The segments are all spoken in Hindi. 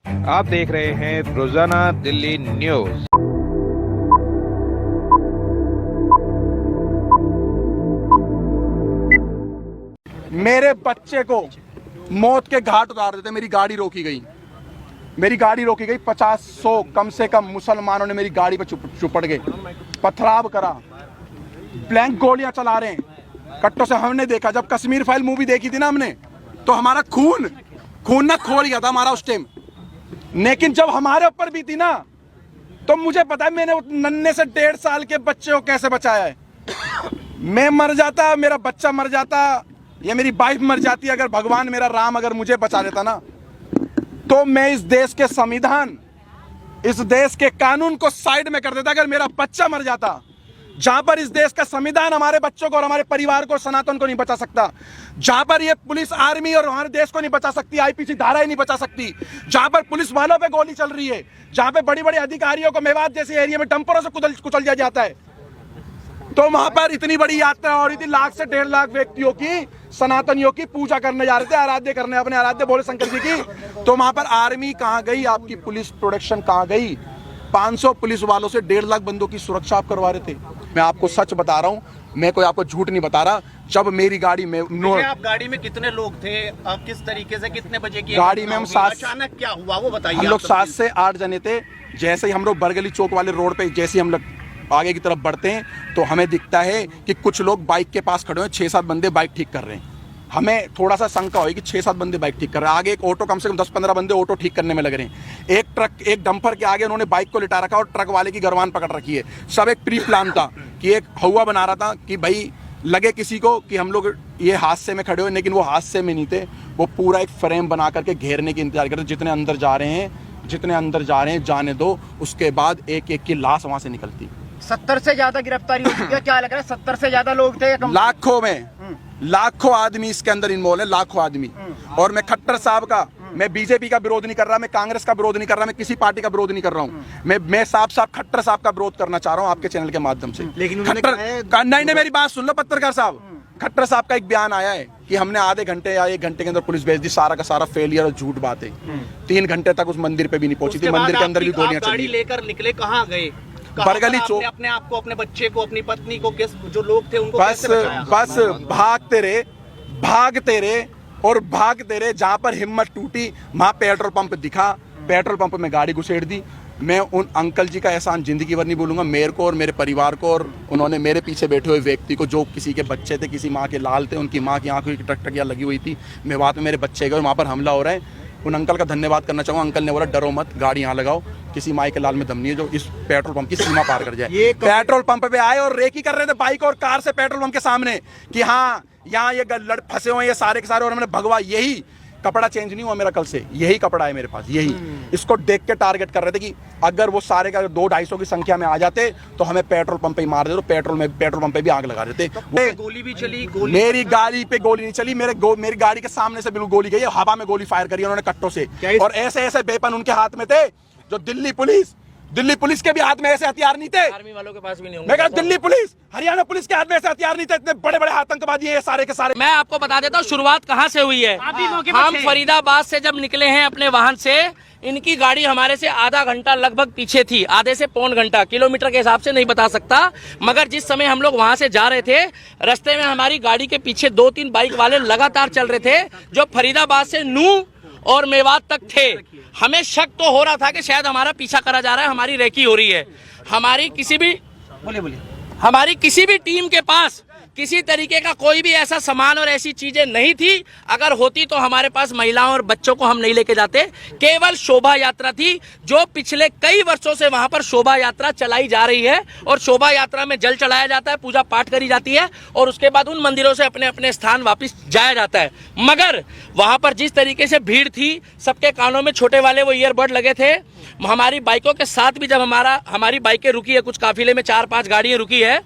आप देख रहे हैं रोजाना दिल्ली न्यूज। मेरे बच्चे को मौत के घाट उतार देते। मेरी गाड़ी रोकी गई, 50-100 कम से कम मुसलमानों ने मेरी गाड़ी पर चुपड़ गए, पथराव करा, ब्लैंक गोलियां चला रहे हैं कट्टों से। हमने देखा जब कश्मीर फाइल मूवी देखी थी ना हमने, तो हमारा खून ना खोल गया था हमारा उस टाइम। लेकिन जब हमारे ऊपर भी थी ना, तो मुझे पता है मैंने नन्हे से 1.5 साल के बच्चे को कैसे बचाया है। मैं मर जाता, मेरा बच्चा मर जाता, या मेरी वाइफ मर जाती, अगर भगवान मेरा राम अगर मुझे बचा लेता ना, तो मैं इस देश के संविधान, इस देश के कानून को साइड में कर देता। अगर मेरा बच्चा मर जाता, जहां पर इस देश का संविधान हमारे बच्चों को और हमारे परिवार को, सनातन को नहीं बचा सकता, जहां पर ये पुलिस आर्मी और हमारे देश को नहीं बचा सकती, आईपीसी धारा ही नहीं बचा सकती, जहां पर पुलिस वालों पे गोली चल रही है, जहां पे बड़ी बड़ी अधिकारियों को मेवात जैसे एरिया में डंपरों से कुचल दिया जाता है, तो वहां पर इतनी बड़ी यात्रा हो रही थी, 1 से 1.5 लाख व्यक्तियों की, सनातनियों की पूजा करने जा रहे थे, आराध्य करने, अपने आराध्य भोले शंकर जी की। तो वहां पर आर्मी कहां गई, आपकी पुलिस प्रोटेक्शन कहां गई? 500 पुलिस वालों से 1.5 लाख बंदों की सुरक्षा आप करवा रहे थे। मैं आपको सच बता रहा हूं, मैं कोई आपको झूठ नहीं बता रहा। जब मेरी गाड़ी में आप गाड़ी में कितने लोग थे, आप किस तरीके से, कितने बजे की गाड़ी में हम 7, अचानक क्या हुआ वो बताइए। हम लोग 7 से 8 जने थे। जैसे ही हम लोग बरगली चौक वाले रोड पे जैसे ही हम लोग आगे की तरफ बढ़ते हैं, तो हमें दिखता है कि कुछ लोग बाइक के पास खड़े हैं, 6-7 बंदे बाइक ठीक कर रहे हैं। हमें थोड़ा सा शंका हुई कि 6-7 बंदे बाइक ठीक कर रहे हैं। आगे एक ऑटो, कम से कम 10-15 बंदे ऑटो ठीक करने में लग रहे हैं। एक ट्रक, एक डंपर के आगे उन्होंने बाइक को लिटा रखा और ट्रक वाले की गरवान पकड़ रखी है। सब एक प्री प्लान था कि एक हवा बना रहा था कि भाई लगे किसी को कि हम लोग ये हादसे में खड़े हुए, लेकिन वो हादसे में नहीं थे। वो पूरा एक फ्रेम बना करके घेरने की इंतजार करते, जितने अंदर जा रहे हैं जाने दो, उसके बाद एक एक की लाश वहां से निकलती। 70 से ज्यादा गिरफ्तारी हो चुकी है, क्या लग रहा है? 70 से ज्यादा लोग थे, लाखों आदमी इसके अंदर इन्वॉल्व है, लाखों आदमी। और मैं खट्टर साहब का, मैं बीजेपी का विरोध नहीं कर रहा, मैं कांग्रेस का विरोध नहीं कर रहा, मैं किसी पार्टी का विरोध नहीं कर रहा हूँ। मैं साफ खट्टर साहब का विरोध करना चाह रहा हूँ आपके चैनल के माध्यम से। लेकिन नहीं, मेरी बात सुन लो पत्रकार साहब। खट्टर साहब का एक बयान आया है कि हमने आधे घंटे या 1 घंटे के अंदर पुलिस भेज दी, सारा का सारा फेलियर और झूठ बात है। 3 घंटे तक उस मंदिर पे भी नहीं पहुंची थी, मंदिर के अंदर भी गोलियां चली। लेकर निकले, कहाँ गए? बरगली चौक। अपने आप को, अपने बच्चे को, अपनी पत्नी को, जो लोग थे उनको बस भागते रहे। जहां पर हिम्मत टूटी, वहां पेट्रोल पंप दिखा, पेट्रोल पंप में गाड़ी घुसेड़ दी। मैं उन अंकल जी का एहसान जिंदगी भर नहीं भूलूंगा, मेरे को और मेरे परिवार को, और उन्होंने मेरे पीछे बैठे हुए व्यक्ति को, जो किसी के बच्चे थे, किसी माँ के लाल थे, उनकी माँ की आंखों की टकटकियां लगी हुई थी, मेवात में मेरे बच्चे गए, वहां पर हमला हो रहा है। उन अंकल का धन्यवाद करना चाहूंगा। अंकल ने बोला डरो मत, गाड़ी यहाँ लगाओ, किसी माई के लाल में दम नहीं है जो इस पेट्रोल पंप की सीमा पार कर जाए। पेट्रोल पंप पे आए और रेकी कर रहे थे बाइक और कार से पेट्रोल पंप के सामने कि हाँ यहाँ ये लड़ फंसे हुए हैं ये सारे के सारे। और हमने भगवा, यही कपड़ा चेंज नहीं हुआ मेरा कल से, यही कपड़ा है मेरे पास, यही। इसको देख के टारगेट कर रहे थे कि अगर वो सारे का 200-250 की संख्या में आ जाते तो हमें पेट्रोल पंप पे ही मार देते, तो पेट्रोल पंप पे भी आग लगा देते। गोली भी चली? मेरी गाड़ी पे गोली नहीं चली, मेरी गाड़ी के सामने से बिल्कुल गोली गई, हवा में गोली फायर करी उन्होंने कट्टों से। और ऐसे वेपन उनके हाथ में थे, जो दिल्ली पुलिस के भी हाथ में ऐसे हथियार नहीं थे, आर्मी वालों के पास भी नहीं होंगे। मैं कहा दिल्ली पुलिस, हरियाणा पुलिस के हाथ में ऐसे हथियार नहीं थे, इतने बड़े बड़े आतंकवादी हैं ये सारे के सारे। मैं आपको बता देता हूँ शुरुआत कहाँ से हुई है। हम फरीदाबाद से जब निकले हैं अपने वाहन से, इनकी गाड़ी हमारे से आधा घंटा लगभग पीछे थी, आधे से पौन घंटा, किलोमीटर के हिसाब से नहीं बता सकता, मगर जिस समय हम लोग वहां से जा रहे थे, रास्ते में हमारी गाड़ी के पीछे 2-3 बाइक वाले लगातार चल रहे थे, जो फरीदाबाद से नूह और मेवात तक थे। हमें शक तो हो रहा था कि शायद हमारा पीछा करा जा रहा है, हमारी रेकी हो रही है। हमारी किसी भी टीम के पास किसी तरीके का कोई भी ऐसा सामान और ऐसी चीजें नहीं थी। अगर होती तो हमारे पास महिलाओं और बच्चों को हम नहीं लेके जाते। केवल शोभा यात्रा थी, जो पिछले कई वर्षों से वहां पर शोभा यात्रा चलाई जा रही है, और शोभा यात्रा में जल चढ़ाया जाता है, पूजा पाठ करी जाती है, और उसके बाद उन मंदिरों से अपने अपने स्थान वापस जाया जाता है। मगर वहां पर जिस तरीके से भीड़ थी, सबके कानों में छोटे वाले वो ईयरबड लगे थे। हमारी बाइकों के साथ भी जब हमारी बाइकें रुकी है, कुछ काफिले में 4-5 गाड़ियां रुकी है,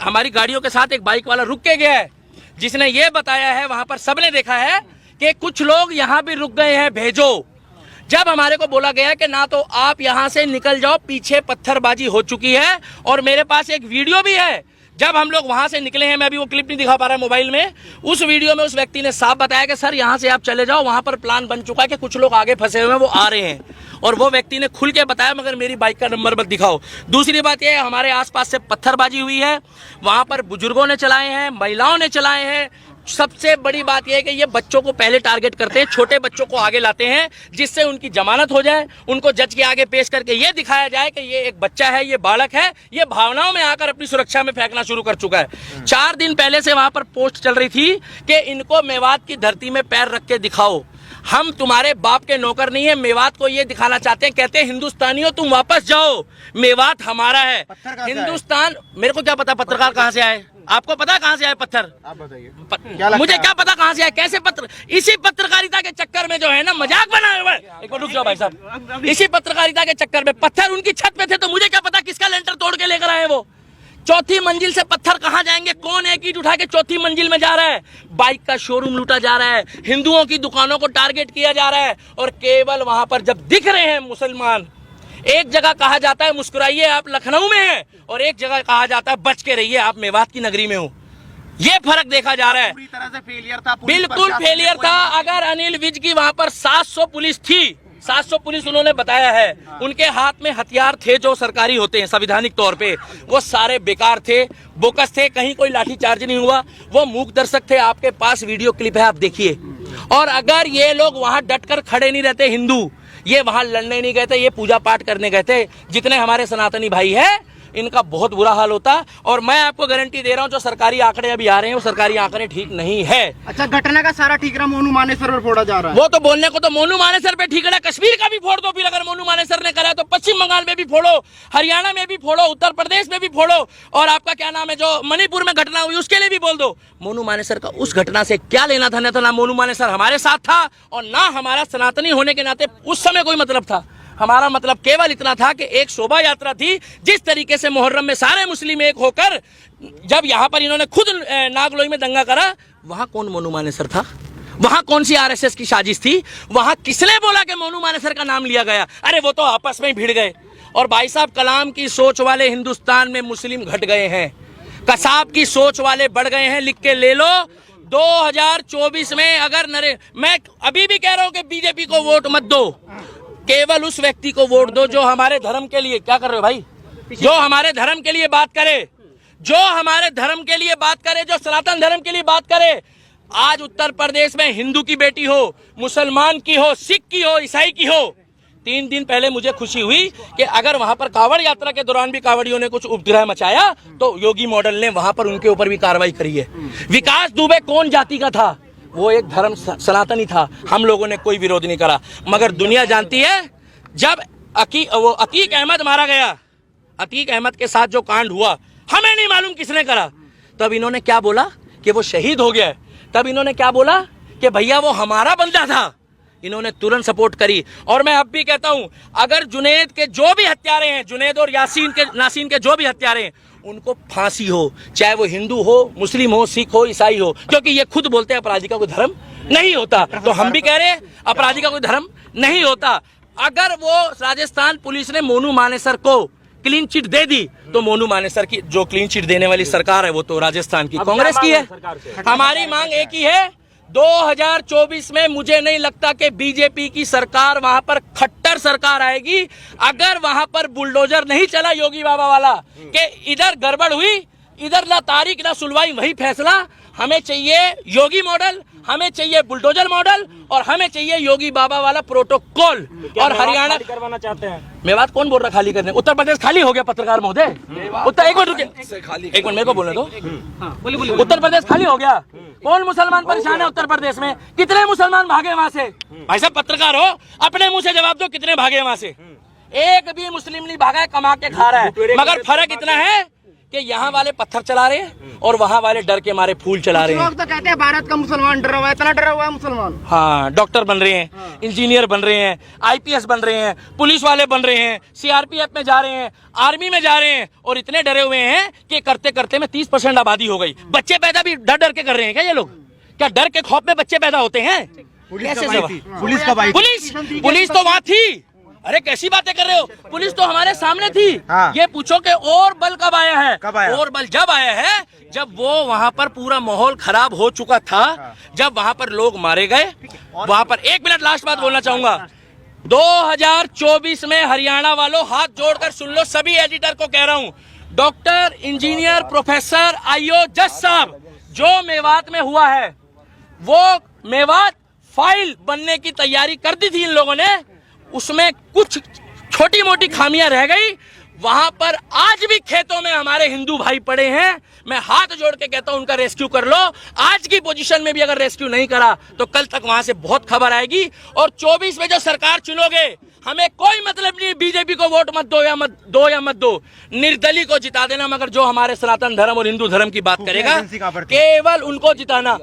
हमारी गाड़ियों के साथ एक बाइक वाला रुक के गया है, जिसने ये बताया है, वहां पर सबने देखा है कि कुछ लोग यहाँ भी रुक गए हैं, भेजो। जब हमारे को बोला गया कि ना तो आप यहाँ से निकल जाओ, पीछे पत्थरबाजी हो चुकी है, और मेरे पास एक वीडियो भी है जब हम लोग वहां से निकले हैं, मैं अभी वो क्लिप नहीं दिखा पा रहा मोबाइल में, उस वीडियो में उस व्यक्ति ने साफ बताया कि सर यहाँ से आप चले जाओ, वहां पर प्लान बन चुका है कि कुछ लोग आगे फंसे हुए हैं, वो आ रहे हैं। और वो व्यक्ति ने खुल के बताया मगर मेरी बाइक का नंबर मत दिखाओ। दूसरी बात यह है, हमारे आसपास से पत्थरबाजी हुई है, वहां पर बुजुर्गों ने चलाए हैं, महिलाओं ने चलाए हैं। सबसे बड़ी बात यह है कि ये बच्चों को पहले टारगेट करते हैं, छोटे बच्चों को आगे लाते हैं जिससे उनकी जमानत हो जाए, उनको जज के आगे पेश करके ये दिखाया जाए कि ये एक बच्चा है, ये बालक है, ये भावनाओं में आकर अपनी सुरक्षा में फेंकना शुरू कर चुका है। 4 दिन पहले से वहां पर पोस्ट चल रही थी कि इनको मेवात की धरती में पैर रख के दिखाओ, हम तुम्हारे बाप के नौकर नहीं है। मेवात को ये दिखाना चाहते हैं, कहते हैं हिंदुस्तानियों तुम वापस जाओ, मेवात हमारा है। हिंदुस्तान, मेरे को क्या पता पत्रकार कहाँ से आए, आपको पता कहाँ से आए पत्थर? आप बताइए। मुझे क्या पता कहाँ से आए, कैसे पत्र, इसी पत्रकारिता के चक्कर में जो है ना मजाक बना हुआ है। एक मिनट रुक जाओ भाई साहब, इसी पत्रकारिता के चक्कर में पत्थर उनकी छत पे थे, तो मुझे क्या पता किसका लेंटर तोड़ के लेकर आए वो। 4थी मंजिल से पत्थर कहाँ जाएंगे, कौन एक ईंट उठा के 4थी मंजिल में जा रहा है? बाइक का शोरूम लूटा जा रहा है, हिंदुओं की दुकानों को टारगेट किया जा रहा है, और केवल वहां पर जब दिख रहे हैं मुसलमान, एक जगह कहा जाता है मुस्कुराइए आप लखनऊ में हैं, और एक जगह कहा जाता है बच के रहिए आप मेवात की नगरी में हो। ये फर्क देखा जा रहा है। पूरी तरह से फेलियर था, बिल्कुल फेलियर था। अगर अनिल विज की वहां पर 700 पुलिस थी, 700 पुलिस उन्होंने बताया है, उनके हाथ में हथियार थे जो सरकारी होते हैं संवैधानिक तौर पे, वो सारे बेकार थे, बोकस थे, कहीं कोई लाठीचार्ज नहीं हुआ, वो मूक दर्शक थे। आपके पास वीडियो क्लिप है, आप देखिए। और अगर ये लोग वहां डटकर खड़े नहीं रहते, हिंदू ये वहां लड़ने नहीं गए थे, ये पूजा पाठ करने गए थे, जितने हमारे सनातनी भाई है इनका बहुत बुरा हाल होता। और मैं आपको गारंटी दे रहा हूं, जो सरकारी आंकड़े अभी आ रहे हैं वो सरकारी आंकड़े ठीक नहीं है। अच्छा, घटना का सारा ठीकरा मोनू मानेसर पर फोड़ा जा रहा है। वो तो बोलने को तो मोनू मानेसर पे ठीकरा कश्मीर का भी फोड़ दो, फिर अगर मोनू मानेसर ने करा तो पश्चिम बंगाल में भी फोड़ो, हरियाणा में भी फोड़ो, उत्तर प्रदेश में भी फोड़ो, और आपका क्या नाम है जो मणिपुर में घटना हुई उसके लिए भी बोल दो। मोनू मानेसर का उस घटना से क्या लेना था? ना मोनू मानेसर हमारे साथ था और ना हमारा सनातनी होने के नाते उस समय कोई मतलब था। हमारा मतलब केवल इतना था कि एक शोभा यात्रा थी, जिस तरीके से मुहर्रम में सारे मुस्लिम एक होकर, जब यहाँ पर इन्होंने खुद नागलोई में दंगा करा, वहां कौन मोनू मानेसर था? वहां कौन सी आरएसएस की साजिश थी? वहां किसने बोला कि मोनू मानेसर का नाम लिया गया? अरे वो तो आपस में ही भिड़ गए। और भाई साहब, कलाम की सोच वाले हिंदुस्तान में मुस्लिम घट गए हैं, कसाब की सोच वाले बढ़ गए हैं। लिख के ले लो, 2024 में अगर मैं अभी भी कह रहा हूं कि बीजेपी को वोट मत दो, केवल उस व्यक्ति को वोट दो जो हमारे धर्म के लिए, क्या कर रहे हो भाई, जो हमारे धर्म के लिए बात करे, जो हमारे धर्म के लिए बात करे, जो सनातन धर्म के लिए बात करे। आज उत्तर प्रदेश में हिंदू की बेटी हो, मुसलमान की हो, सिख की हो, ईसाई की हो, 3 दिन पहले मुझे खुशी हुई कि अगर वहां पर कांवड़ यात्रा के दौरान भी कांवड़ियों ने कुछ उपद्रव मचाया तो योगी मॉडल ने वहां पर उनके ऊपर भी कार्रवाई करी है। विकास दुबे कौन जाति का था? वो एक धर्म सनातनी था, हम लोगों ने कोई विरोध नहीं करा। मगर दुनिया जानती है, जब अतीक अहमद मारा गया, अतीक अहमद के साथ जो कांड हुआ, हमें नहीं मालूम किसने करा, तब इन्होंने क्या बोला कि वो शहीद हो गया। तब इन्होंने क्या बोला कि भैया वो हमारा बंदा था। इन्होंने तुरंत सपोर्ट करी। और मैं अब भी कहता हूं, अगर जुनैद के जो भी हत्यारे हैं, जुनैद और नासीन के जो भी हत्यारे हैं, उनको फांसी हो, चाहे वो हिंदू हो, मुस्लिम हो, सिख हो, ईसाई हो, क्योंकि ये खुद बोलते हैं अपराधी का कोई धर्म नहीं होता। तो हम भी कह रहे हैं अपराधी का कोई धर्म नहीं होता। अगर वो राजस्थान पुलिस ने मोनू मानेसर को क्लीन चिट दे दी, तो मोनू मानेसर की जो क्लीन चिट देने वाली सरकार है वो तो राजस्थान की कांग्रेस की है। हमारी मांग एक ही है, 2024 में मुझे नहीं लगता कि बीजेपी की सरकार, वहां पर खट्टर सरकार आएगी। अगर वहां पर बुलडोजर नहीं चला योगी बाबा वाला कि इधर गड़बड़ हुई, इधर ना तारीख ना सुनवाई, वही फैसला। हमें चाहिए योगी मॉडल, हमें चाहिए बुलडोजर मॉडल, और हमें चाहिए योगी बाबा वाला प्रोटोकॉल। और हरियाणा करवाना चाहते हैं। मेवात कौन बोल रहा खाली करने? उत्तर प्रदेश खाली हो गया पत्रकार महोदय। उत्तर एक मिनट मेरे को बोलने दो। उत्तर प्रदेश खाली हो गया। कौन मुसलमान परेशान है उत्तर प्रदेश में? कितने मुसलमान भागे वहां से? भाई साहब पत्रकार हो, अपने मुंह से जवाब दो, कितने भागे वहां से? एक भी मुस्लिम नहीं भागा है, कमा के खा रहा है। मगर फर्क इतना है कि यहाँ वाले पत्थर चला रहे हैं और वहाँ वाले डर के मारे फूल चला रहे हैं। लोग तो कहते हैं भारत का मुसलमान डरा हुआ है, इतना डरा हुआ है मुसलमान। हाँ, डॉक्टर बन रहे हैं, इंजीनियर बन रहे हैं, आईपीएस बन रहे हैं, पुलिस वाले बन रहे हैं, सीआरपीएफ में जा रहे हैं, आर्मी में जा रहे हैं, और इतने डरे हुए हैं कि करते करते में 30% आबादी हो गई। बच्चे पैदा भी डर डर के कर रहे हैं क्या ये लोग? क्या डर के खौफ में बच्चे पैदा होते हैं? पुलिस कब आई थी? पुलिस तो वहां थी, अरे कैसी बातें कर रहे हो? पुलिस तो हमारे सामने थी। हाँ। ये पूछो कि और बल कब आया है? कब आया? और बल जब आया है जब वो वहां पर पूरा माहौल खराब हो चुका था, जब वहां पर लोग मारे गए। वहां पर 1 मिनट लास्ट बात बोलना चाहूंगा। 2024 में हरियाणा वालों हाथ जोड़कर सुन लो, सभी एडिटर को कह रहा हूं, डॉक्टर, इंजीनियर, प्रोफेसर, आईओ, जज साहब, जो मेवात में हुआ है वो मेवात फाइल बनने की तैयारी कर दी थी इन लोगों ने, उसमें कुछ छोटी मोटी खामियां रह गई। वहां पर आज भी खेतों में हमारे हिंदू भाई पड़े हैं। मैं हाथ जोड़ के कहता हूं उनका रेस्क्यू कर लो। आज की पोजीशन में भी अगर रेस्क्यू नहीं करा तो कल तक वहां से बहुत खबर आएगी। और 24 में जो सरकार चुनोगे, हमें कोई मतलब नहीं बीजेपी को वोट मत दो। निर्दलीय को जिता देना, मगर जो हमारे सनातन धर्म और हिंदू धर्म की बात करेगा केवल उनको जिताना।